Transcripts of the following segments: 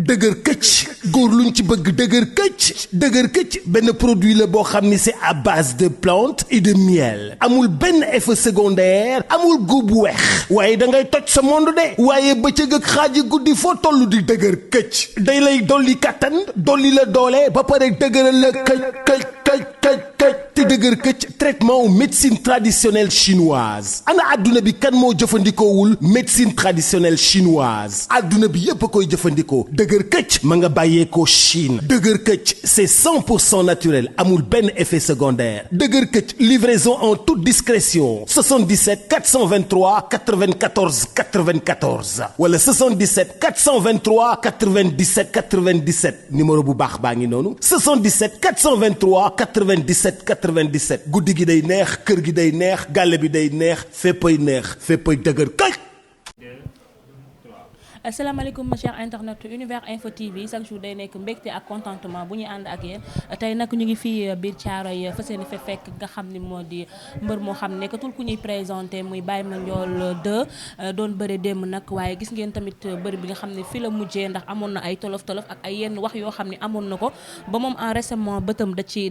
dëgër këcc góor luñ ci bëgg dëgër këcc benn produit la boo xam ni c'est à base de plantes et de miel amul benn effet secondaire amul góob bu weex waaye da ngay toj sa monde de waaye bëccëg ak xaaji guddi foo toll di dëgër këcc day lay dolli kattan dolli la doole ba pare dëgëral la këcc te dëgër këcc traitement wu médecine traditionnelle chinoise ana adduna bi kan moo jëfandikoowul médecine traditionnelle chinoise adduna bi yépp a koy jëfandikoo dëgër këcc ma nga bàyyeekoo Chine dëgër këcc c'est 100% naturel amul benn effet secondaire dëgër këcc livraison en toute discrétion 77 423 94 94 wala 77 423 97 97 numéro bu baax baa ngi noonu 77 423 97 97 guddi gi day neex kër gi day neex gàlle bi day neex féppay dëgër këcc. asalaamaaleykum ma cher internet Univers Info TV chaque jour day nekk mbégte ak contentement bu ñuy ànd ak yéen tey nag ñu ngi fii biir Thiaroye fas yéene fa fekk nga xam ni moo di mbër moo xam nekkatul ku ñuy présenté muy Baye Mandione 2 doon bëre démb nag waaye gis ngeen tamit bëri bi nga xam ne fi la mujjee ndax amoon na ay tolof ak ay yenn wax yoo xam ne amoon na ko ba moom en récemment bëtam da ci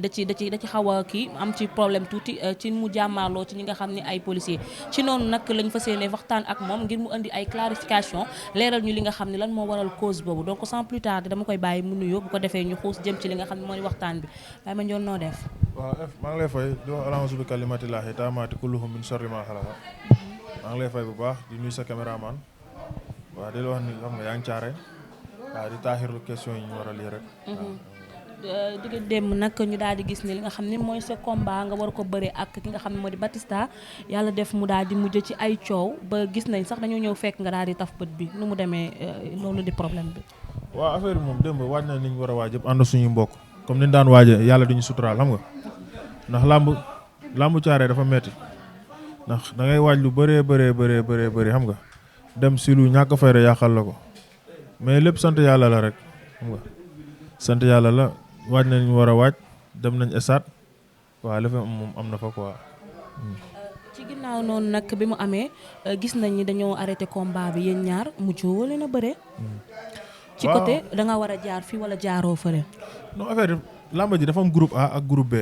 xaw a kii am ci problème tuuti ci mu jàmmaarloo ci ñi nga xam ne ay policier ci noonu nag lañ fas yéene waxtaan ak moom ngir mu indi ay clarification leeral ñu li nga xam ne lan moo waral cause boobu donc sans plus tarder dama koy bàyyi mu nuyoo bu ko defee ñu xuus jëm ci li nga xam ne moo di waxtaan bi Baye Mandione noo def. waaw maa ngi lay fay di wax alhamdulilah bi kalimatillahi taamaati kulluhum min sharri ma xalaqa maa ngi lay fay bu baax di nuyu sa caméraman waaw di la wax ni xam nga yaa ngi caare waaw di taaxirlu question yi ñu war a lii rek. digga démb nag ñu daal di gis ne li nga xam ne mooy sa combat nga war ko bëre ak ki nga xam ne moo di Batista yàlla def mu daal di mujj ci ay coow ba gis nañ sax dañoo ñëw fekk nga daal di taf bët bi nu mu demee loolu di problème bi. waaw affaire bi moom démb waaj na ni ñu war a waaj yëpp ànd suñu mbokk comme ni ñu daan waaje yàlla duñu suturaal xam nga ndax làmbu caare dafa metti ndax da ngay waaj lu bëree xam nga dem si lu ñàkk fayda yàqal la ko mais lépp sant yàlla la rek xam nga sant yàlla la. waaj nañ war a waaj dem nañ esaat waaw la fa moom am na fa quoi. ci ginnaaw noonu nag bi mu amee gis nañ ni dañoo arrêté combat bi yéen ñaar mujj wala na bëre. ci côté da nga war a jaar fii wala jaaroo fële. non affaire làmba ji dafa am groupe A ak groupe B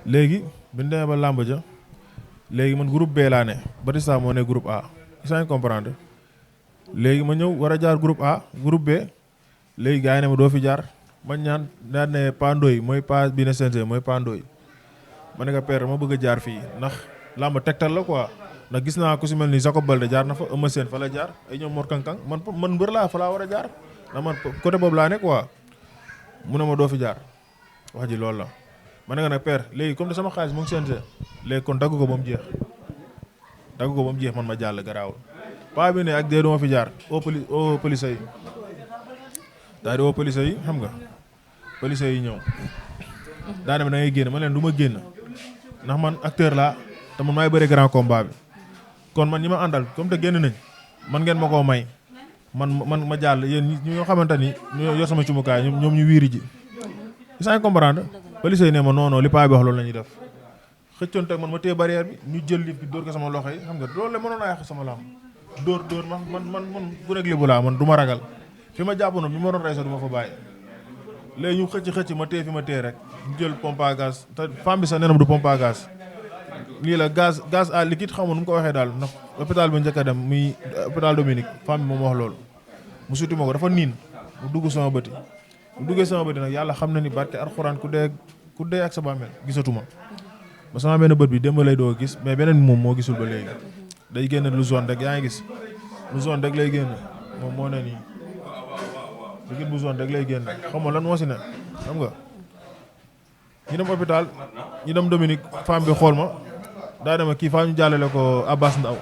léegi bi ñu demee ba làmba ja léegi man groupe B laa ne Batista moo ne groupe A isa ngi comprendre léegi ma ñëw war a jaar groupe A groupe B léegi gars yi ne ma doo fi jaar. ma ñaan daan ne Pandoy mooy pa bi ne CNG mooy Pandoy ma ne ko père ma bëgg a jaar fii ndax làmb tegtal la quoi ndax gis naa ku si mel ni Jacob Balde jaar na fa Eumeu Sène fa la jaar ay ñoom Mor Kankang man mbër laa fa laa war a jaar ndax man côté boobu laa ne quoi mu ne ma doo fi jaar wax ji loolu la. ma ne ko nag père léegi comme de sama xaalis mu ngi CNG léegi kon dagg ko ba mu jeex man ma jàll garaawul paa bi ne ak dee duma fi jaar au police yi daal di woo police yi xam nga police yi ñëw daa dem da ngay génn ma leen du ma génn ndax man acteur laa te man maay bëre grand combat bi kon man ñi ma àndal comme te génn nañ man ngeen ma koo may man ma jàll yéen ñi ñoo xamante ni ñoo yor sama cumukaay ñoom ñu wiiri ji saa comprendre police yi ne ma non li paa bi wax loolu la ñuy def xëccoon teg man ma téye barrière bi ñu jël lif bi dóor ko sama loxo yi xam nga loolu la mënoon a yàq sama lam dóor man bu rek li bu laa man du ma ragal fi ma jàpp noonu bi ma doon rey sax du ma fa bàyyi léegi ñu xëcc ma téye fi ma téye rek ñu jël pompe à gaz te femme bi sax nee na du pompe à gaz lii la gaz à liquide xamu nu mu ko waxee daal ndax hôpital bi njëkk a dem muy hôpital Dominique femme bi moom wax loolu mu suti ma ko dafa niin mu dugg sama bëti mu duggee sama bëti nag yàlla xam na ni barke alxuraan ku dee ak sa bàmmeel gisatuma ba sama benn bët bi démb lay doo gis mais beneen moom moo gisul ba léegi day génn lu zone rek yaa ngi gis lu zone rek lay génn moom moo ne nii liquide bu zone rek lay génn xam nga lan moo si ne xam nga ñu dem hôpital ñu dem Dominique femme bi xool ma daa dema kii faa ñu jàllale ko Abbas Ndaw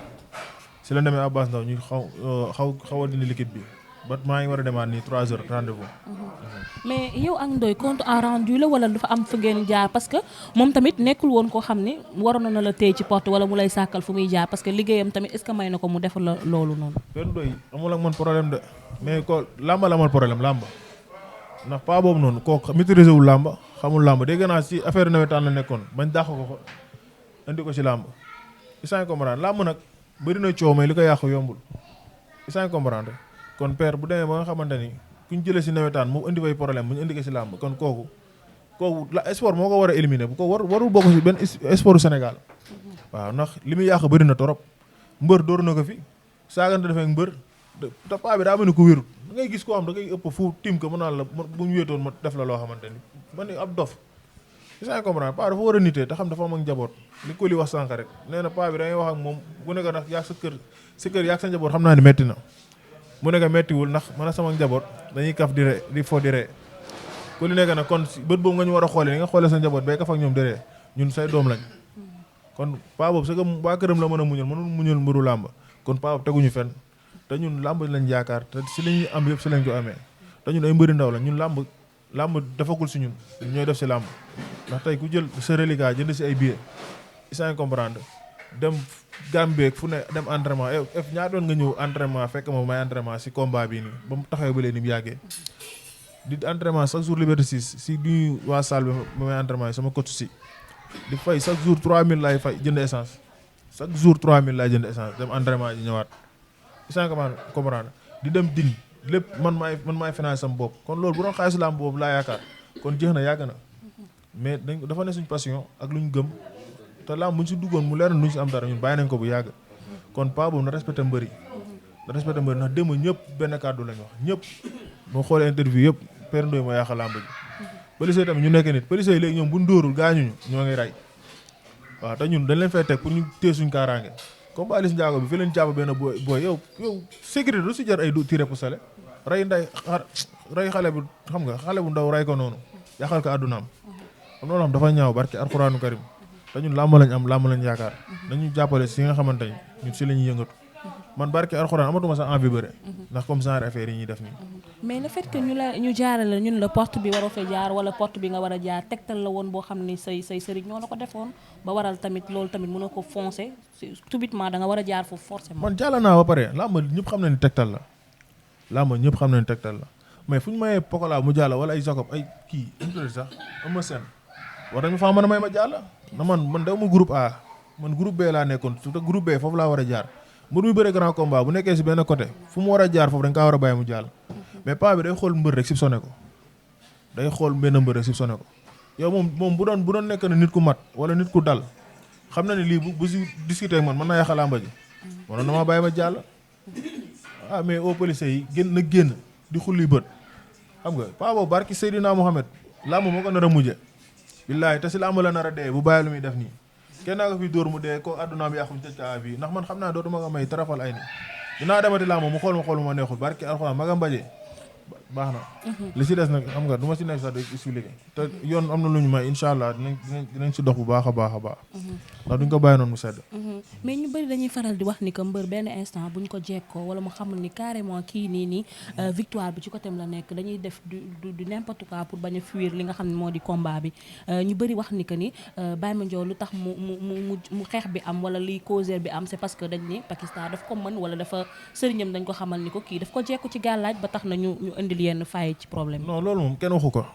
si la demee Abbas Ndaw ñu xaw a dindi liquide bi ba maa ngi war a demaat nii 3 heures rendez-vous. mais yow ak Ndoye compte à rendu la wala dafa am fu ngeen jaar parce que moom tamit nekkul woon koo xam ne waroon na la téye ci porte wala mu lay sàkkal fu muy jaar parce que liggéeyam tamit est-ce que may na ko mu defal la loolu noonu. benn Ndoye amul ak man problème de mais ko làmba la amal problème làmba ndax pas boobu noonu kooku maîtriser wul làmba xamul làmba dégg naa si affaire nawetaan la nekkoon bañ dàq ko indi ko si làmb isaan comprendre làmb nag bëri na coow mais li ko yàq yombul isaan comprendre kon père bu demee ba nga xamante ni ku ñu jëlee si nawetaan mu indi fay problème mu ñu indi ko si làmb kon kooku la sport moo ko war a éliminer bu ko warul bokk si benn sportu Sénégal waaw ndax li muy yàq bëri na torop mbër door na ko fi saagante dafay mbër te paa bi daa mel ni ku wérut da ngay gis koo xam da ngay ëpp fu tim ko mu naan la bu ñu wéetoon ma def la loo xamante ni man ni ab dof saa comprendre paa dafa war a nitee te xam dafa am ak njaboot li ko li wax sànq rek nee na paa bi da ngay wax ak moom bu nekk ndax yaa sa kër yaa sa njaboot xam naa ni metti na mu nekk mettiwul ndax man a sama njaboot dañuy kaf di ree di fo di ree ku li nekk nag kon bët boobu nga ñu war a xoolee ni nga xoolee sa njaboot bay kaf ak ñoom di ree ñun say doom lañ kon paa boobu sa waa këram la mën a muñal mënul muñal mbëru làmb kon paa boobu teguñu fenn te ñun làmb lañ yaakaar te si lañuy am yëpp si lañ ko amee te ñun ay mbëri ndaw la ñun làmb defagul si ñun ñooy def si làmb ndax tey ku jël sa reliquat jënd si ay billets sans comprendre dem Gambie fu ne dem entraînement ñaar doon nga ñëw entraînement fekk ma may entraînement si combat bii nii ba mu taxawee ba léegi ni mu yàggee di entraînement chaque jour Liberté 6 si du waa salle bi ba may entraînement yi sama coach si di fay chaque jour 3000 laay fay jënd essence chaque jour 3000 laay jënd essence dem entraînement ji ñëwaat sans comprendre di dem din lépp man maay financé sama bopp kon loolu bu doon xaalisu làmb boobu laa yaakaar kon jeex na yàgg na mais dafa ne suñ passion ak lu ñu gëm te làmb bu ñu si duggoon mu leer na lu ñu si am dara ñun bàyyi nañ ko bu yàgg kon paa boobu na respecté mbëri ndax démb ñëpp benn kàddu lañ wax ñëpp boo xoolee interview yëpp Père Ndoye moo yàq làmb ji policiers tamit ñu nekk nit policiers yi léegi ñoom bu ñu dóorul gaañuñu ñoo ngi rey waaw te ñun dañ leen fay teg pour ñu téye suñ kaaraange comme Alice Ndiago bi fi leen jàpp benn booy yow sécurité du si jar ay tiré pour sale rey xale bu xam nga xale bu ndaw rey ko noonu yàqal ko àddunaam xam loolu xam dafa ñaaw barke alxuraanu karim te ñun làmb lañ am làmb lañ yaakaar dañu jàppale si nga xamante ni ñun si la ñuy yëngatu man barke alxuraan amatuma sax envie bëre ndax comme genre affaire yi ñuy def nii mais le fait que ñu jaarale ñun la porte bi waroo fa jaar wala porte bi nga war a jaar tegtal la woon boo xam ni say sëriñ ñoo la ko defoon ba waral tamit loolu tamit mën a ko foncer subitement da nga war a jaar foofu forcément. man jàll naa ba pare làmb ñëpp xam na ni tegtal la mais fu ñu mayee Pokola mu jàll wala ay Jacob ay kii sax ama seen war nañu faa mën a may ma jàll na man daw ma groupe A man groupe B laa nekkoon su te groupe B foofu laa war a jaar mbër muy bëre grand combat bu nekkee si benn côté fu mu war a jaar foofu dañ kaa war a bàyyi mu jàll mais paa bi day xool mbër rek soupçonné ko day xool benn mbër rek soupçonné ko yow moom bu doon nekk na nit ku mat wala nit ku dal xam na ne lii bu si discuter ak man mën naa yàq làmb ji manoon na maa bàyyi ma jàll mais au policier yi génn di xulli bët xam nga paa boobu barki Seydina Mohamed làmb moo ko nar a mujje billaahi te si làmb la nar a dee bu bàyyi lu muy def nii kenn naa ko fi dóor mu dee ko addunaam yàqu tëj ka fii ndax man xam naa dootuma ko may tarafal ay ni dinaa demati làmb mu xool ma neexul barki alxuraan magam mbaje baax na li si des nag xam nga du ma si nekk sax di expliquer te yoon am na lu ñu may incha allah dinañ si dox bu baax a baax ndax duñ ko bàyyi noonu mu sedd mais ñu bëri dañuy faral di wax ni que mbër benn instant buñ ko jekkoo wala mu xamul ni carrément kii nii victoire bi ci côté la nekk dañuy def du n'importe quoi pour bañ a fuir li nga xam ne moo di combat bi ñu bëri wax ni que ni Baye Mandione lu tax mu xeex bi am wala liy causer bi am c'est parce que dañ ni Pakistan daf ko mën wala dafa sëriñam dañ ko xamal ni ko kii daf ko jekku ci gàllaaj ba tax na ñu indil yenn faay ci problème non loolu moom kenn waxu ko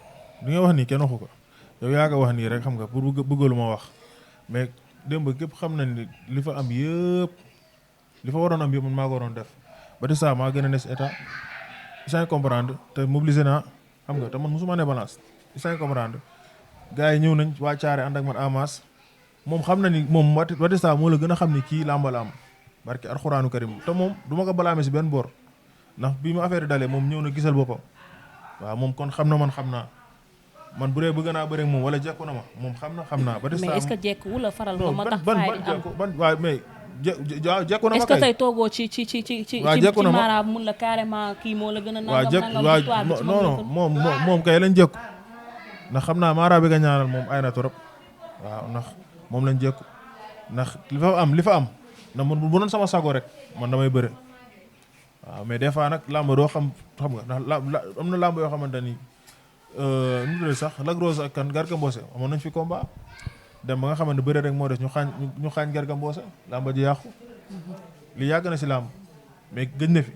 li nga wax nii kenn waxu ko yow yaa ko wax nii rek xam nga pour bëggalu ma wax mais démb képp xam nañ ni li fa am yëpp li fa waroon am yëpp man maa ko waroon def ba de ça maa gën a ne si état sans comprendre te mobilisé naa xam nga te man mosuma ne balance sans comprendre gars yi ñëw nañ waa Caare ànd ak man amas moom xam na ni moom ba de ça moo la gën a xam ni kii làmba la am barke alxuraanu karim te moom du ma ko balaame si benn boor ndax bi ma affaire dalee moom ñëw na gisal boppam waaw moom kon xam na man xam naa man bu dee bëgg naa bëre ak moom wala jekku na ma moom xam naa. ba des mais est-ce que jekku wula faral ko ma tax faay di am waaw mais jekku na ma kay est-ce que tey toogoo ci maaraab mun la carrément kii moo la gën a nangam non moom kay lañ jekku ndax xam naa maaraab bi nga ñaanal moom ay na trop waaw ndax moom lañ jekku ndax li fa am ndax man bu doon sama sago rek man damay bëre waaw mais des fois nag làmb doo xam nga ndax am na làmb yoo xamante ni nu mu sax Lac Rose ak kan Garga Mbossé amoon nañ fi combat dem ba nga xamante ne bëre rek moo des ñu xaañ Garga Mbossé làmb ji yàqu li yàgg na si làmb mais gëj na fi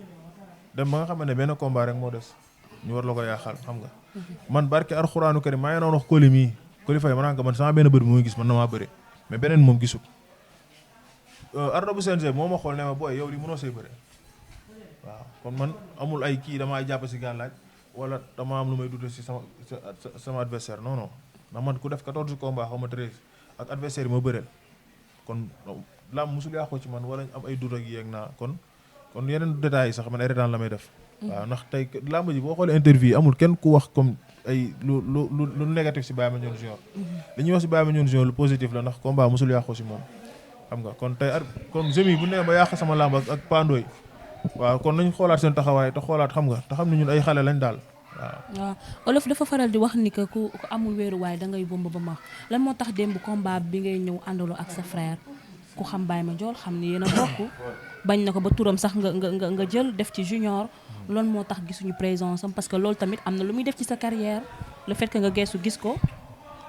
dem ba nga xamante ne benn combat rek moo des ñu war la ko yàqal xam nga man barke alxuraanu karim maa ngi doon wax Koli mii Koli Faye ma naan ko man sama benn bër bi mooy gis man na maa bëre mais beneen moom gisul ardo bu CNG moo ma xool ne ma booy yow li mënoo say bëre waaw kon man amul ay kii damaa jàpp si gàllaaj wala dama am lu may dute si sama adversaire non non ndax man ku def 14 combats xaw ma 13 ak adversaire yi ma bëreel kon lamb musul yàqu ci man wala am ay dut ak yeeg naa kon yeneen détails yi sax man ay retaan la may def. waaw ndax tey lamb ji boo xoolee interview yi amul kenn ku wax comme ay lu négatif si Baye Mandione Junior. li ñuy wax si Baye Mandione Junior lu positif la ndax combat musul yàqu si moom. xam nga kon tey kon jeunes yi bu nee ba yàq sama lamb ak Pandoy waaw kon nañ xoolaat seen taxawaay te xoolaat xam nga te xam ne ñun ay xale lañ daal waaw. Olof dafa faral di wax ni que ku amul wéeruwaay da ngay bomb ba ma lan moo tax démb combat bi ngay ñëw àndaloo ak sa frère ku xam Baye Mandione xam ni yéen a bokk bañ na ko ba turam sax nga jël def ci junior loolu moo tax gisuñu présence am parce que loolu tamit am na lu muy def ci sa carrière le fait que nga geesu gis ko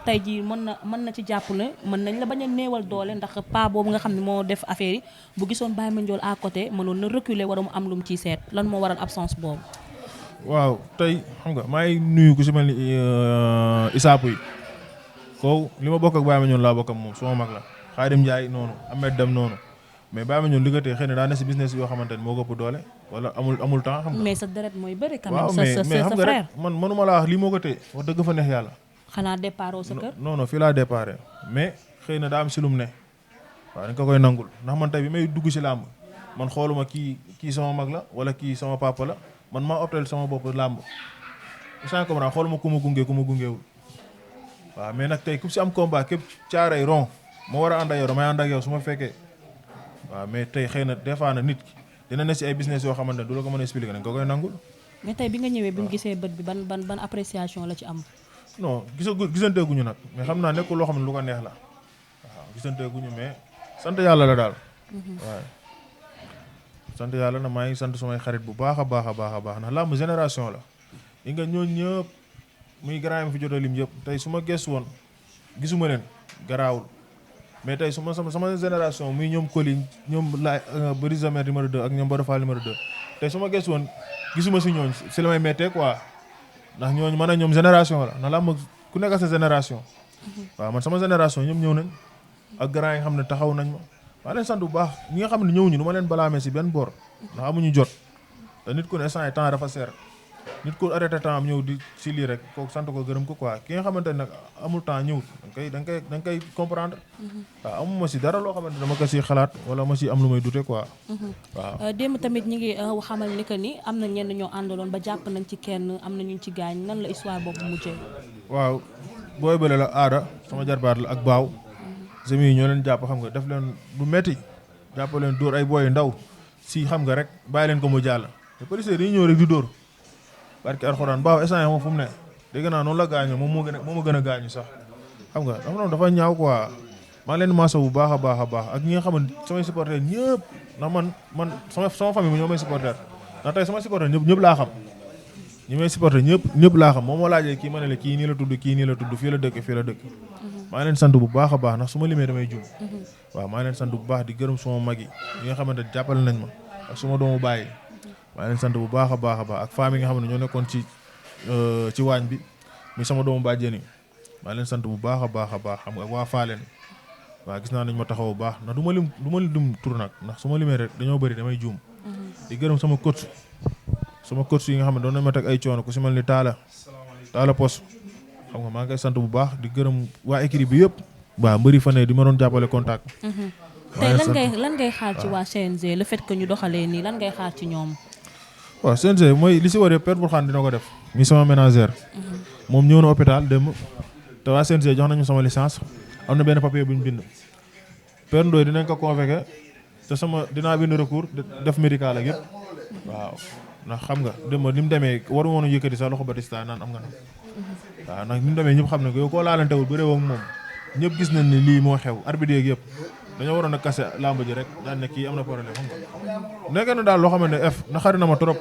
tey jii mën na ci jàppale mën nañ la bañ a néewal doole ndax pas boobu nga xam ne moo def affaire yi bu gisoon Baye Mandione à côté mënoon na reculer wala mu am lu mu ciy seet lan moo waral absence boobu. waaw tey xam nga maa ngi nuyu ku si mel ni Issa Pouye kooku li ma bokk ak Baye Mandione laa bokk ak moom suma mag la Khadim Ndiaye noonu Ahmed Dem noonu mais Baye Mandione li nga tey xëy na daa ne si business yoo xamante ni moo ko ëpp doole wala amul temps xam nga. mais sa deret mooy bëri quand waaw même sa mais xam nga frère. rek man mënuma laa wax lii moo ko tey wax dëgg fa neex yàlla. xanaa départ sa kër. non fii laa départ mais xëy na daa am si lum ne waaw dañ ko koy nangul ndax man tey bi may dugg si làmb man xooluma kii sama mag la wala kii sama papa la man maa opté sama bopp làmb sans comprendre xooluma ku ma gungeewul waaw mais nag tey ku si am combat képp caaray rond ma war a ànd ak yow damay ànd ak yow su ma fekkee waaw mais tey xëy na des fois na nit ki dina ne si ay business yoo xamante ne du la ko mën a expliquer dañ ko koy nangul. mais tey bi nga ñëwee bi mu gisee bët bi ban appréciation la ci am. non gisanteeguñu nag mais xam naa nekkul loo xam ne lu ko neex la waaw gisanteeguñu mais sant yàlla la daal. waaw sant yàlla na maa ngi sant sumay xarit bu baax a baax ndax làmb génération la. yi nga ñooñ ñëpp muy grand yi fi jot a lim yëpp tey su ma gëstu woon gisuma leen garaawul mais tey su ma sama génération muy ñoom Coly ñoom laay Brise de Mer numéro 2 ak ñoom Bada Fall numéro 2 tey su ma gëstu woon gisuma si ñooñ si la may méttee quoi. ndax ñooñu man a ñoom génération la ndax làmb ku nekk sa génération. waaw man sama génération ñoom ñëw nañ ak grand yi nga xam ne taxaw nañ ma maa leen sant bu baax ñi nga xam ne ñëwuñu du ma leen balaamee si benn bor ndax amuñu jot te nit ku ne instant yi temps dafa seer nit ku arrêté temps am ñëw di si lii rek kooku sant ko gërëm ko quoi ki nga xamante ne nag amul temps ñëwut da nga koy comprendre. waaw amuma si dara loo xamante dama ko si xalaat wala ma si am lu may dute quoi. waaw démb tamit ñi ngi xamal ni que ni am na ñenn ñoo àndaloon ba jàpp nañ ci kenn am na ñu ci gaañ nan la histoire boobu mujjee. waaw booy bële la aada sama jarbaat la ak baaw. semi yi ñoo leen jàpp xam nga def leen lu metti jàpp leen dóor ay booy ndaw si xam nga rek bàyyi leen ko mu jàll. te policiers dañuy ñëw rek di dóor. barke alxuraan baaw instant moom fu mu ne dégg naa noonu la gaañoo moom ma gën a gaañu sax xam nga dafa ñaaw quoi maa leen maasa bu baax a baax ak ñi nga xam ne samay supporter ñëpp ndax man sama famille ñoo may supporter ndax tey sama supporter ñëpp laa xam ñi may supporter ñëpp laa xam moom moo laajee kii ma ne la kii nii la tudd fii la dëkk maa leen sant bu baax a baax ndax su ma limee damay juum waaw maa leen sant bu baax di gërëm suma mag yi ñi nga xamante jàppale nañ ma ak suma doomu bàyyi maa leen sant bu baax a baax ak famille nga xam ne ñoo nekkoon ci waañ bi muy sama doomu bàjjeen yi maa leen sant bu baax a baax xam nga waa Faaleen waaw gis naa nañ ma taxaw bu baax ndax du ma lim tur nag ndax su ma limee rek dañoo bëri damay juum di gërëm sama coach yi nga xam ne doon nañ ma teg ay coono ku si mel ni Talla Pos xam nga maa ngi koy sant bu baax di gërëm waa équipe bi yëpp waaw mbëri fa ne di ma doon jàppale contact tey lan ngay xaar ci waa CNG le fait que ñu doxalee nii lan ngay xaar ci ñoom. waaw CNG mooy li si waree Père Bourkhane dina ko def mi sama ménagère moom ñëw na hôpital dem te waa CNG jox nañu sama licence am na benn papier bu ñu bind Père Ndoye dinañ ko convoqué te dinaa bind recours def médical ak yëpp waaw ndax xam nga dem ni mu demee waru woon a yëkkati sa loxo Batista naan am nga nag waaw ndax ni mu demee ñëpp xam ne ko yow koo laalantewul bëree woog moom ñëpp gis nañ ne lii moo xew arbitre yeeg yëpp dañoo waroon a kase làmb ji rek daan ne kii am na problème xam nga nekk na daal loo xamante ne na xari na ma trop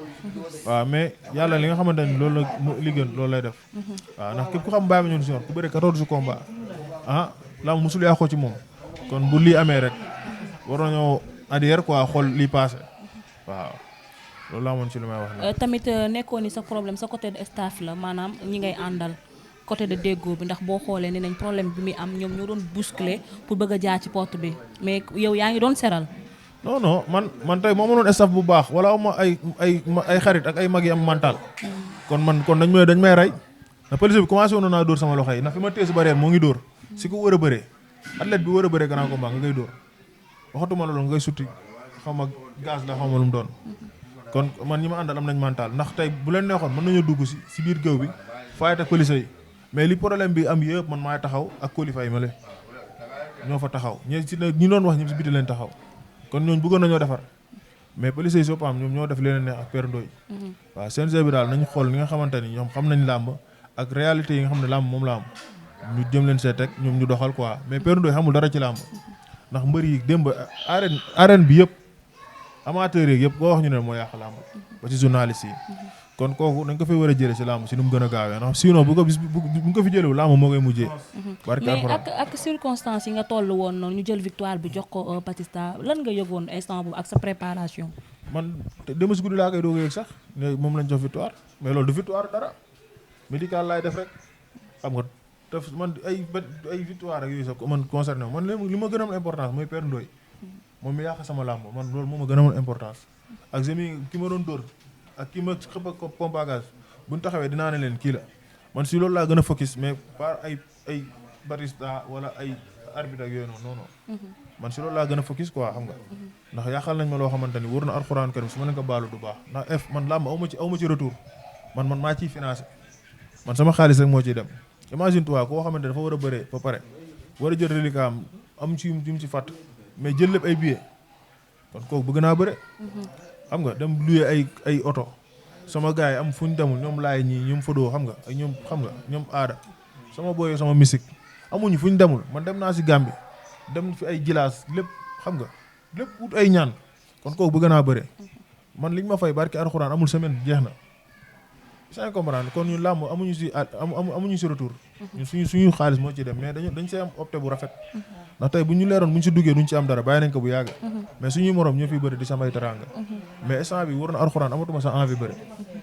waaw mais yàlla li nga xamante ne loolu la li gën loolu lay def waaw ndax képp ku xam Baye Mandione Junior ku bëri 14 combats làmb musul yàqoo ci moom kon bu lii amee rek war nañoo adhère quoi xool lii passé waaw loolu laa amoon ci li may wax ne tamit nekkoon ni sa problème sa côté de staff la maanaam ñi ngay àndal côté de déggoo bi ndax boo xoolee ne nañ problème bi muy am ñoom ñoo doon bousculer pour bëgg a jaar ci porte bi mais yow yaa ngi doon seral non man tey moo mënoon staff bu baax wala ma ay xarit ak ay mag yi am mental kon dañ may rey na police bi commencé woon naa dóor sama loxo yi na fi ma téye si barrière moo ngi dóor si ko war a bëree athlète bi war a bëree grand combat nga ngay dóor waxatuma la loolu nga ngay sutti xaw ma gaz la xaw ma lu mu doon kon man ñi ma àndal am nañ mental ndax tey bu leen neexoon mën nañoo dugg si biir géew bi fayat ak police yi mais li problème bi am yëpp man maay taxaw ak qualifié yi ma le ñoo fa taxaw ñi doon wax ñëpp si biti leen taxaw kon ñooñu bëggoon nañoo defar mais police yi soppam ñoom ñoo def leen neex ak Père Ndoye waaw CNG bi daal nañu xool li nga xamante ni ñoom xam nañ làmb ak réalité yi nga xam ne làmb moom la am ñu jëm leen seet rek ñoom ñu doxal quoi mais Père Ndoye xamul dara ci làmb ndax mbër yi démb arène bi yëpp amateur yeeg yëpp koo wax ñu ne moo yàq làmb ba ci journaliste yi kon kooku dañ ko fay war a jëlee si làmb si nu mu gën a gaawee ndax sinon bu ko fi jëlewu làmb moo koy mujjee mais ak circonstances yi nga toll woon noonu ñu jël victoire bi jox ko Batista lan nga yëgoon instant boobu ak sa préparation man démb si guddi laa koy doog a yëg sax ne moom lañ jox victoire mais loolu du victoire dara médical laay def rek xam nga te man ay victoire ak yooyu sax man concerné man li ma gën a am importance mooy Père Ndoye moom mi yàq sama làmb man loolu moo ma gën a am importance ak jemi ki ma doon dóor ak ki ma xëpp ak pompe à gaz bu ñu taxawee dinaa ne leen kii la man si loolu laa gën a focus mais par ay Batista wala ay arbitre ak yooyu noonu non man si loolu laa gën a focus quoi xam nga ndax yàqal nañ ma loo xamante ni wóor na alxuraan karim su ma leen ko baalu du baax ndax man làmb aw ma ci retour man maa ciy financé man sama xaalis rek moo ciy dem imagine toi koo xamante dafa war a bëree ba pare war a jël reliquat am ci mu ci fàtt mais jël lépp ay billets kon kooku bëgg naa bëre xam nga dem louer ay oto sama gars yi am fu ñu demul ñoom laay ñii ñoom fadoo xam nga ak ñoom xam nga ñoom aada sama booyee sama musique amuñu fu ñu demul man dem naa si Gambie dem fi ay jilaas lépp xam nga lépp wut ay ñaan kon kooku bëgg naa bëre man liñ ma fay barki alxuraan amul semaine jeex na sans comprendre kon ñu làmb amuñu si retour ñun suñu xaalis moo ci dem mais dañ see am opté bu rafet ndax tey bu ñu leeroon bu ñu si duggee duñ ci am dara bàyyi nañ ko bu yàgg mais suñuy morom ñoo fiy bëri di samay teranga mais instant bi war na alxuraan amatuma sa envie bëri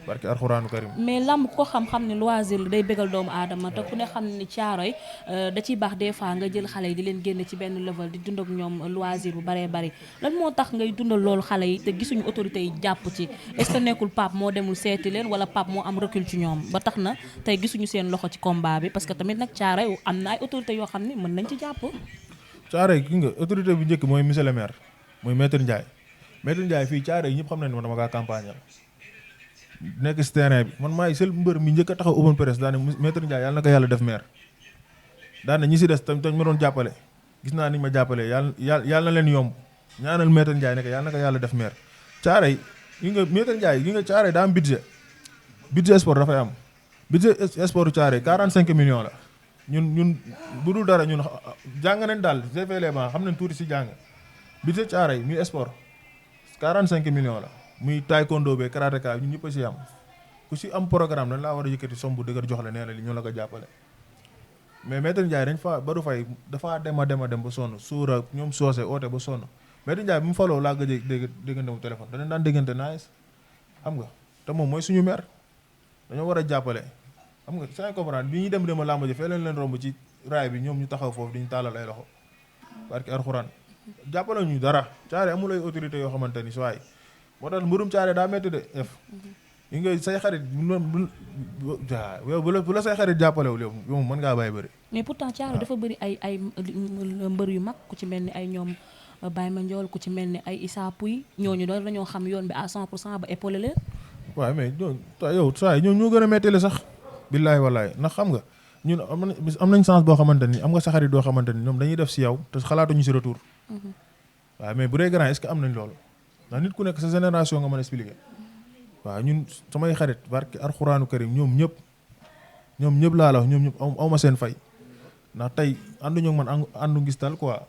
barki alxuraanu karim mais làmb ko xam ne loisir la day bégal doomu aadama te ku ne xam ne ni caaroy da ciy baax des fois nga jël xale yi di leen génne ci benn level di dund ak ñoom loisir bu baree bari lan moo tax ngay dundal loolu xale yi te gisuñu autorités yi jàpp ci est-ce que nekkul Pape moo demul seeti leen wala Pape moo am recul ci ñoom ba tax na tey gisuñu seen loxo ci combat bi parce que tamit nag caaroy am na ay autorités yoo xam ne mën nañ ci jàpp Thiaroye ki nga autorité bu njëkk mooy monsieur le maire mooy maître Ndiaye fii Thiaroye yi ñëpp xam nañ ne man dama kaa campagne nekk si terrain bi man maay seul mbër mi njëkk a taxaw open press daane maître Ndiaye yàlla na ko yàlla def maire daane ñi si des tamit ma doon jàppale gis naa ni ma jàppale yàlla na leen yomb ñaanal maître Ndiaye ne ko yàlla na ko yàlla def maire Thiaroye yi nga maître Ndiaye yi nga Thiaroye daa am budget sport dafay am budget sport Thiaroye 45 millions la ñun bu dul dara ñun jàng nañ daal GFLEMA xam nañ tuuti si jàng budget Thiaroye muy sport 45 millions la muy taekwondo be karatéka ñun ñëpp a si am ku si am programme dañ laa war a yëkkati somme bu dëgër jox la nee na li ñu la ko jàppale mais maître Ndiaye dañ fa baru fay dafa dem ba sonn suura ñoom soose oote ba sonn maître Ndiaye bi mu faloo laa gëj a déggante mu téléphone danañ daan déggante nice xam nga te moom mooy suñu maire dañoo war a jàppale xam nga sans comprendre bi ñuy dem làmb ji fee leen romb ci raay bi ñoom ñu taxaw foofu di ñu tàllal ay loxo barki alxuraan jàppale ñu dara Thiaroye amul ay autorité yoo xamante ni sooy moo tax mbirum Thiaroye daa métti de def yi nga say xarit bu la say xarit jàppalewul yow moom mën ngaa bàyyi bëri mais pourtant Thiaroye dafa bëri ay mbër yu mag ku ci mel ni ay ñoom Baye Mandiol ku ci mel ni ay Issa Pouye ñooñu doon dañoo xam yoon bi à 100% ba épaulé leen waaw mais yow saa ñoom ñoo gën a métti sax billaay wallaay ndax xam nga ñun am nañ chance boo xamante ni am nga sa xarit doo xamante ni ñoom dañuy def si yow te xalaatuñu si retour waaw mais bu dee grand est-ce que am nañ loolu ndax nit ku nekk sa génération nga mën a expliquer waaw ñun samay xarit barki alxuraanu karim ñoom ñëpp laa la wax ñoom ñëpp aw ma seen fay ndax tey ànduñu ak man àndu ngis tal quoi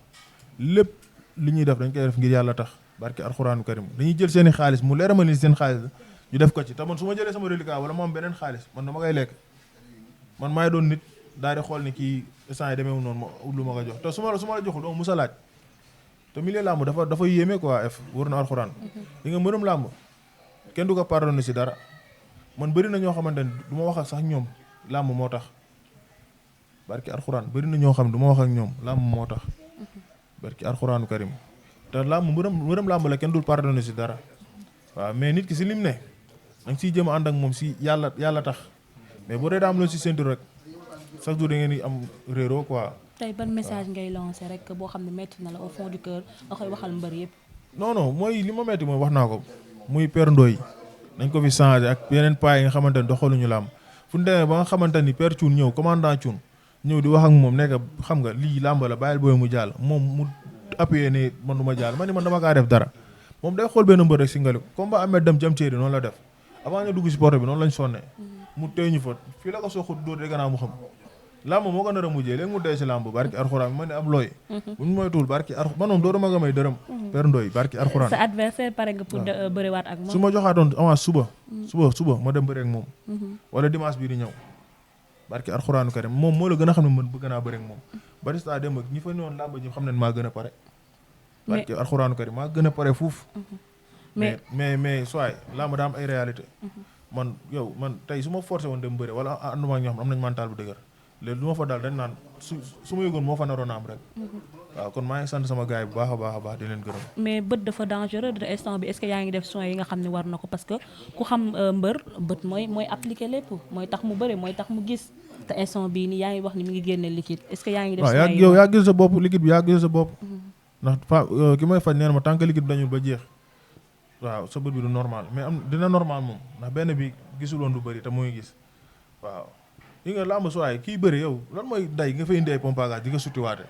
lépp li ñuy def dañ koy def ngir yàlla tax barki alxuraanu karim dañuy jël seeni xaalis mu leer ma ni seen xaalis la ñu def ko ci te man su ma jëlee sama reliquat wala ma am beneen xaalis man dama koy lekk man maay doon nit daal di xool ni kii instant yi demeewul noonu ma lu ma ko jox te su ma la joxul doo musa laaj te milieu làmb dafa yéeme quoi wër na alxuraan li nga mënum làmb kenn du ko pardonné si dara man bëri na ñoo xamante ni du ma wax ak sax ñoom làmb moo tax barki alxuraan bëri na ñoo xam ne du ma wax ak ñoom làmb moo tax barki alxuraanu karim te làmb mbërëm làmb la kenn dul pardonné si dara waaw mais nit ki si lim ne da nga siy jëm a ànd ak moom si yàlla tax mais boo dee daa am loolu si séntu rek chaque jour da ngeen di am réeroo quoi. tey ban message ngay lancé rek boo xam ne métti na la au fond du cœur nga koy waxal mbër yëpp. non mooy li ma métti mooy wax naa ko muy Père Ndoye nañ ko fi changé ak yeneen paa yi nga xamante ni doxaluñu làmb fu ñu demee ba nga xamante ni Père Thioune ñëw commandant Thioune ñëw di wax ak moom nekk xam nga lii làmb la bàyyil booy mu jàll moom mu appuyé ne man du ma jàll man dama kaa def dara moom day xool benn mbër rek si ngaliku comme ba amee dem jam téeri noonu la def avant ñu dugg si porte bi noonu lañ sonnee mu tey ñu fa fii la ko soxut dóor de gannaaw mu xam làmb moo ko nar a mujjee léegi mu dee si làmb barki arxuraan ma ne ab looy buñ moytuwul barki man moom dootuma nga may dërëm Père Ndoye barki arxuraan sa adversaire pare nga pour bëriwaat ak moom su ma joxaatoon avance suba ma dem bëri ak moom wala dimanche bii di ñëw barki arxuraanu karim moom moo la gën a xam ne man bëgg naa bëri ak moom Batista dem ak ñi fa ñëwoon làmb ji xam ne maa gën a pare barki arxuraanu karim maa gën a pare fuuf mais soit làmb daa am ay réalité man tey su ma forcé woon dem bëri wala ànduma ak ñoo xam am nañ mental bu dëgër léegi lu ma fa daal dañ naan su ma yëgoon moo fa naroon a am rek waaw kon maa ngi sant sama gars yi bu baax a baax di leen gërëm mais bët dafa dangereux de instant bi est-ce que yaa ngi def soins yi nga xam ne war na ko parce que ku xam mbër bët mooy appliquer lépp mooy tax mu bëre mooy tax mu gis te instant bii nii yaa ngi wax ni mi ngi génne liquide est-ce que yaa ngi def soins yi yow yaa gis sa bopp liquide bi yaa gis sa bopp ndax ki may faj neen ma tant que liquide bi dañul ba jeex waaw sa bët bi du normal mais am dina normal moom ndax benn bi gisuloon du bëri te muy gis waaw yi nga làmb suwaay kii bëri yow lan mooy day nga fay indi ay pompe à gaz di nga suttiwaate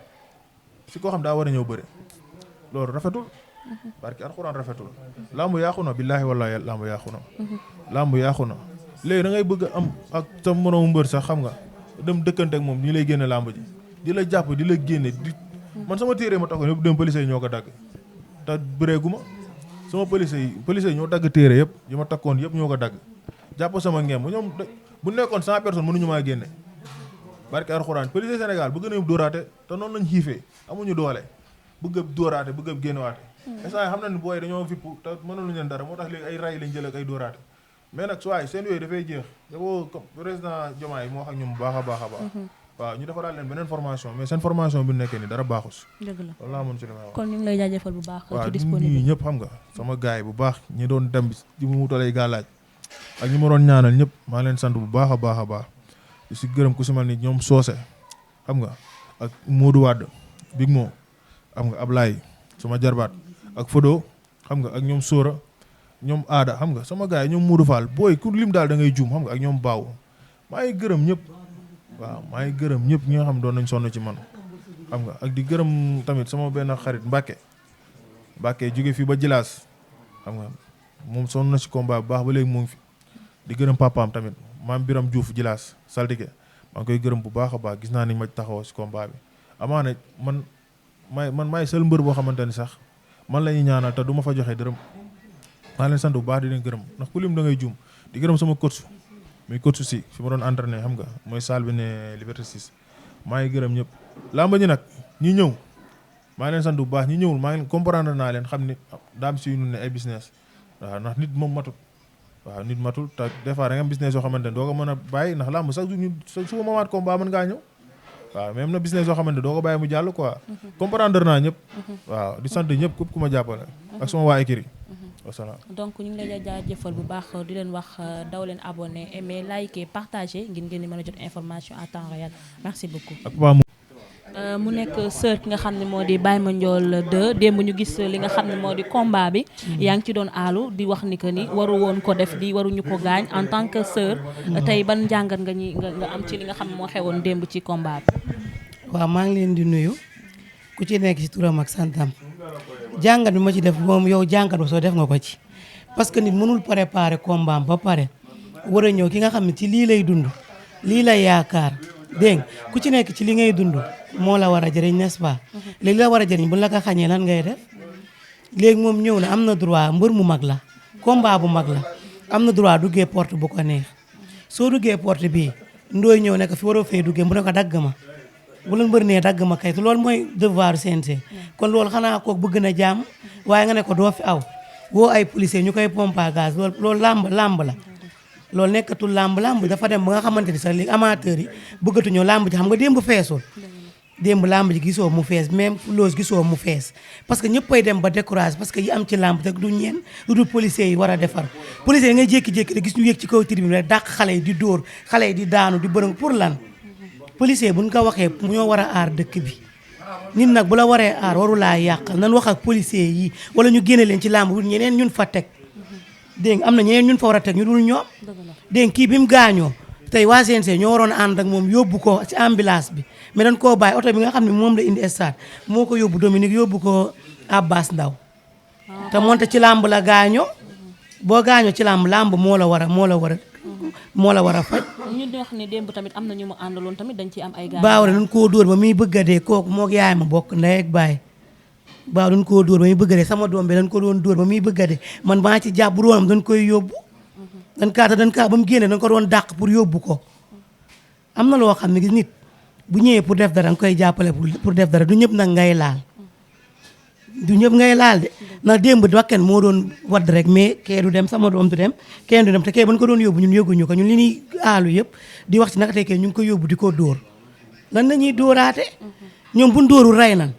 si koo xam daa war a ñëw bëri loolu rafetul barki alxuraan rafetul làmb yaaxu na billaahi wallaahi làmb yaaxu na léegi da ngay bëgg a am ak sa moroomu mbër sax xam nga dem dëkkante ak moom ñi lay génne làmb ji di la jàpp di la génne man sama téere ma taxoon yëpp dem police yi ñoo ko dagg te bëreegu ma sama police yi ñoo dagg téere yëpp yi ma takkoon yëpp ñoo ko dagg jàpp sama ngeem ñoom bu nekkoon 100 personnes mënuñu maa génne barke alxuraan police Sénégal bëgg nañu dóoraate te noonu lañ xiifee amuñu doole bëgg a dóoraate bëgg a génnewaate instant yi xam na ni booy dañoo fipp te mënaluñu leen dara moo tax léegi ay ray lañ jël ak ay dóoraate mais nag suwaay seen yooyu dafay jeex dafoo président Diomaye moo wax ak ñoom bu baax a baax waaw ñu defaraat leen beneen formation mais seen formation bi nekkee ni dara baaxus dëgg la loolu laa mën ci li may wax kon ñu ngi lay jaajëfal bu baax waaw ci disponible ñi ñëpp xam nga sama gaay bu baax ñi doon dem ci mu wutalay gàllaaj ak ñi ma doon ñaanal ñëpp maa leen sant bu baax a baax di si gërëm ku si mel ni ñoom Soose xam nga ak Modou Wade Big Mo xam nga Ablaye sama jarbaat ak Fodo xam nga ak ñoom Sora ñoom Aada xam nga sama gars yi ñoom Modou Fall booy ku lim daal da ngay juum xam nga ak ñoom Baaw maa ngi gërëm ñëpp waaw maa ngi gërëm ñëpp ñi nga xam doon nañ sonn ci man xam nga ak di gërëm tamit sama benn xarit Mbacke jóge fii ba Jilaas xam nga moom sonn na ci combat bu baax ba léegi mu ngi fi di gërëm papaam tamit maam Biram Diouf Jilaas saltige maa ngi koy gërëm bu baax a baax gis naa ni ma taxaw ci combat bi amaana man maay seul mbër boo xamante ni sax man la ñuy ñaanal te du ma fa joxe dërëm maa leen sant bu baax di leen gërëm ndax ku lim da ngay juum di gërëm sama coach muy coach si fi ma doon entraîné xam nga mooy salle bi ne Liberté 6 maa ngi gërëm ñëpp lamba ñi nag ñi ñëw maa leen sant bu baax ñi ñëwul maa ngi comprendre naa leen xam ni daam si ñu ne ay business waaw ndax nit moom matul waaw nit matul te des fois da nga am business yoo xamante ne doo ko mën a bàyyi ndax làmb sax ñu suba mamaat combat mën ngaa ñëw waaw même na business yoo xamante ne doo ko bàyyi mu jàll quoi comprendre naa ñëpp waaw di sant ñëpp képp ku ma jàppale ak sama waa écurie wasalaam donc ñu ngi lay jaajëfal bu baax di leen wax daw leen abonné aimer liker partager ngir ngeen di mën a jot information à temps réel merci beaucoup mu nekk sœur ki nga xam ne moo di Baye Mandione 2 démb ñu gis li nga xam ne moo di combat bi yaa ngi ci doon aalu di wax ni que ni waru woon ko def di waruñu ko gaañ en tant que sœur tey ban njàngat nga am ci li nga xam ne moo xewoon démb ci combat bi. waaw maa ngi leen di nuyu ku ci nekk ci turam ak santam jàngat bi ma ci def moom yow jàngat ba soo def nga ko ci parce que nit mënul préparer combat ba pare war a ñëw ki nga xam ne ci lii lay dund lii lay yaakaar dégg ku ci nekk ci li ngay dund moo la war a jëriñ n'est-ce pas léegi la war a jëriñ bu la ko xañee lan ngay def léegi moom ñëw na am na droit mbër mu mag la combat bu mag la am na droit duggee porte bu ko neex soo duggee porte bii ndooy ñëw ne ko fi waroo fee duggee bu ne ko dagg ma bu la mbër nee dagg ma kay te loolu mooy devoir CNG kon loolu xanaa kook bëgg na jàmm waaye nga ne ko doo fi aw woo ay policier ñu koy pompe à gaz loolu làmb la loolu nekkatul làmb dafa dem ba nga xamante ni sax léegi amateurs yi bëggatuñoo làmb ji xam nga démb feesul démb làmb ji gisoo mu fees même loos gisoo mu fees parce que ñëppay dem ba décourage parce que yi am ci làmb te du ñeen lu dul policiers yi war a defar policiers yi ngay jékki-jékki rek gis ñu yéeg ci kaw tribune rek dàq xale yi di dóor xale yi di daanu di bërëng pour lan policiers buñ ko waxee ñoo war a aar dëkk bi nit nag bu la waree aar warulaa yàqal nan wax ak policiers yi wala ñu génne leen ci làmb bu ñeneen ñun fa teg dégg nga am na ñeneen ñun fa war a teg ñu dul ñoom dégg nga kii bi mu gaañoo tey waa CNG ñoo waroon ànd ak moom yóbbu ko ci ambulance bi mais dañ koo bàyyi oto bi nga xam ne moom la indi stade moo ko yóbbu Dominique yóbbu ko Abbas Ndaw te moonte ci làmb la gaañoo boo gaañoo ci làmb moo la war a faj. ñu di wax ne démb tamit am na ñu mu àndaloon tamit dañ ci am ay gaañ. baaw dañ koo dóor ba muy bëgg a dee kooku moog yaay ma bokk ndey ak baay baaw dañ koo dóor ba muy bëgg a dee sama doom bi dañ ko doon dóor ba muy bëgg a dee man maa ci jàpp bu doonam dañ koy yóbbu. dañ kaa ba mu génne dañ ko doon dàq pour yóbbu ko am na loo xam ne nit bu ñëwee pour def dara nga koy jàppale pour def dara du ñëpp nag ngay laal du ñëpp ngay laal de ndax démb wakken moo doon wadd rek mais kee du dem sama doom du dem kenn du dem te kee ba ñu ko doon yóbbu ñun yóbbuñu ko ñun li ñuy aalu yëpp di wax ci naka tey kee ñu ngi ko yóbbu di ko dóor lan la ñuy dóoraate ñoom buñ dóoru rey nan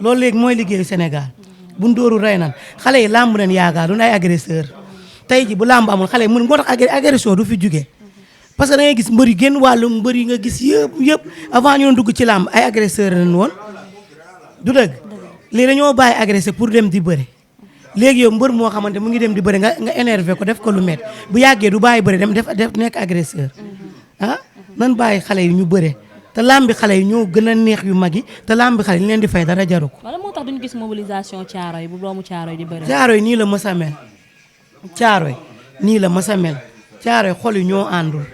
loolu léegi mooy liggéeyu Sénégal buñ dóoru rey nan xale yi làmb leen yaakaar duñ ay agresseur tey ji bu làmb amul xale yi mun moo tax agression du fi jugee parce que da ngay gis mbër yi génn wàllu mbër yi nga gis yëpp avant ñu doon dugg ci làmb ay agresseur lañ woon du dëgg léegi dañoo bàyyi agressé pour dem di bëre léegi yow mbër moo xamante mu ngi dem di bëre nga énervé ko def ko lu met bu yàggee du bàyyi bëre dem def nekk agresseur nan bàyyi xale yi ñu bëre te làmbi xale yi ñoo gën a neex yu mag yi te làmbi xale yi ñu leen di fay dara jaru ko. wala moo tax duñu gis mobilisation caaro yi bu doomu caaro yi di bëre. caaro yi nii la mës a mel caaro yi nii la mës a mel caaro yi xol yi ñoo àndul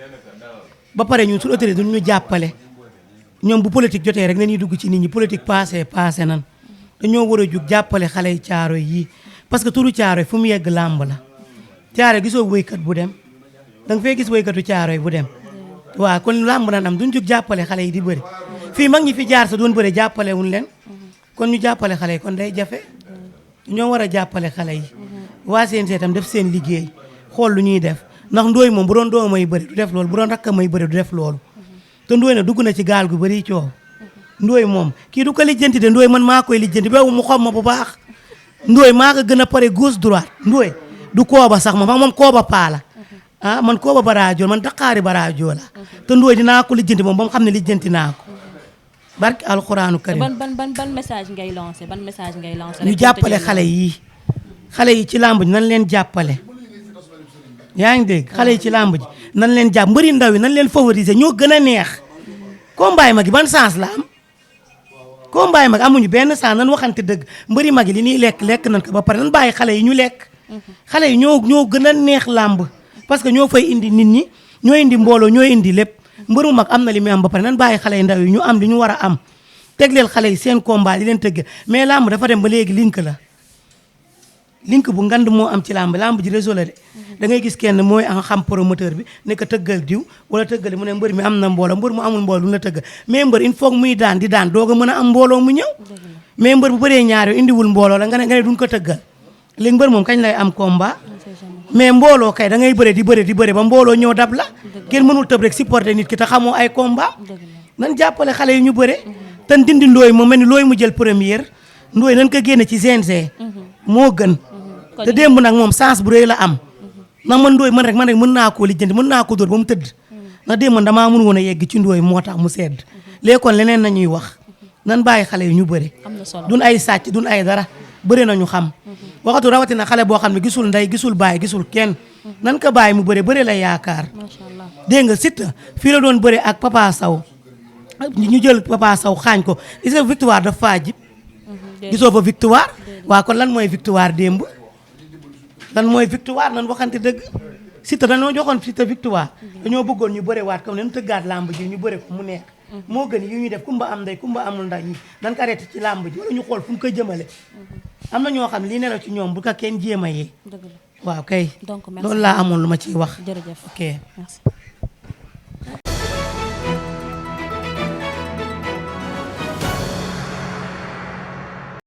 ba pare ñun suñu autorité duñ ñu jàppale ñoom bu politique jotee rek nañuy dugg ci nit ñi politique passé nan dañoo war a jug jàppale xale yi caaro yi parce que turu caaro yi fu mu yegg làmb la caaro yi gisoo woykat bu dem da nga fay gis woykatu caaro yi bu dem waaw kon làmb nan am duñ jug jàppale xale yi di bëri fii mag ñi fi jaar sa doon bëri jàppale wuñ leen kon ñu jàppale xale yi kon day jafe ñoo war a jàppale xale yi waa CNG tam def seen liggéey xool lu ñuy def ndax ndooy moom bu doon doom may bëri du def loolu bu doon rakka may bëri du def loolu te ndooy na dugg na ci gaal gu bëri coow ndooy moom kii du ko lijjanti de ndooy man maa koy lijjanti boobu mu xam ma bu baax ndooy maa ko gën a pare gauche droite ndooy du kooba sax ma moom kooba paa la man kooba baraajo man daqaari baraajo la te ndooy dinaa ko lijjanti moom ba mu xam ne lijjanti naa ko barki alxuraanu karim ban message ngay lancé ñu jàppale xale yi ci làmb ji nan leen jàppale yaa ngi dégg xale yi ci làmb ji nan leen jàpp mbëri ndaw yi nan leen favoriser ñoo gën a neex combat mag yi ban sens la am combat mag amuñu benn sens nan waxante dëgg mbëri mag yi li ñuy lekk nañ ko ba pare nan bàyyi xale yi ñu lekk xale yi ñoo gën a neex làmb parce que ñoo fay indi nit ñi ñoo indi mbooloo ñoo indi lépp mbëru mag am na li muy am ba pare nan bàyyi xale yi ndaw yi ñu am li ñu war a am tegleel xale yi seen combat di leen tëgg mais làmb dafa dem ba léegi link bu ngand moo am ci làmb ji réseau la de da ngay gis kenn mooy xam promoteur bi ne ko tëggal diw wala tëggal mu ne mbër mi am na mbooloo mbër mu amul mbooloo lu la tëggal mais mbër il faut muy daan di daan doog a mën a am mbooloo mu ñëw mais mbër bu bëree ñaar yoo indiwul mbooloo la nga ne duñ ko tëggal léegi mbër moom kañ lay am combat mais mbooloo kay da ngay bëre di bëre ba mbooloo ñëw dab la kenn mënul tëb rek supporter nit ki te xamoo ay combat nan jàppale xale yi ñu bëre te dindi ndooy mu mel ni looy mu jël première ndooy nañ ko génne ci CNG moo gën te démb nag moom sens bu rëy la am ndax man ndooy man rek mën naa koo lijjanti mën naa ko dóor ba mu tëdd ndax démb man damaa mën woon a yegg ci ndooy moo tax mu sedd léegi kon leneen nañuy wax nan bàyyi xale yi ñu bëre duñ ay sàcc duñ ay dara bëre nañu xam waxatu rawatina xale boo xam ne gisul ndey gisul baay gisul kenn nan ko bàyyi mu bëre la yaakaar dégg nga Siteu fii la doon bëre ak Papa Sow ñu jël Papa Sow xaañ ko gis nga victoire daf faa jib gisoo fa victoire waaw kon lan mooy victoire démb lan mooy victoire nan waxante dëgg Siteu dañoo joxoon Siteu victoire dañoo bëggoon ñu bëre waat comme ne nu tëggaat làmb ji ñu bëre ko mu neex moo gën yu ñuy def kumba am ndey kumba amul ndey yi nan ko arrêté ci làmb ji wala ñu xool fu mu ko jëmale am na ñoo xam lii nelaw ci ñoom bu ko kenn jéem a yee waaw kay loolu laa amoon lu ma ciy wax jërëjëf ok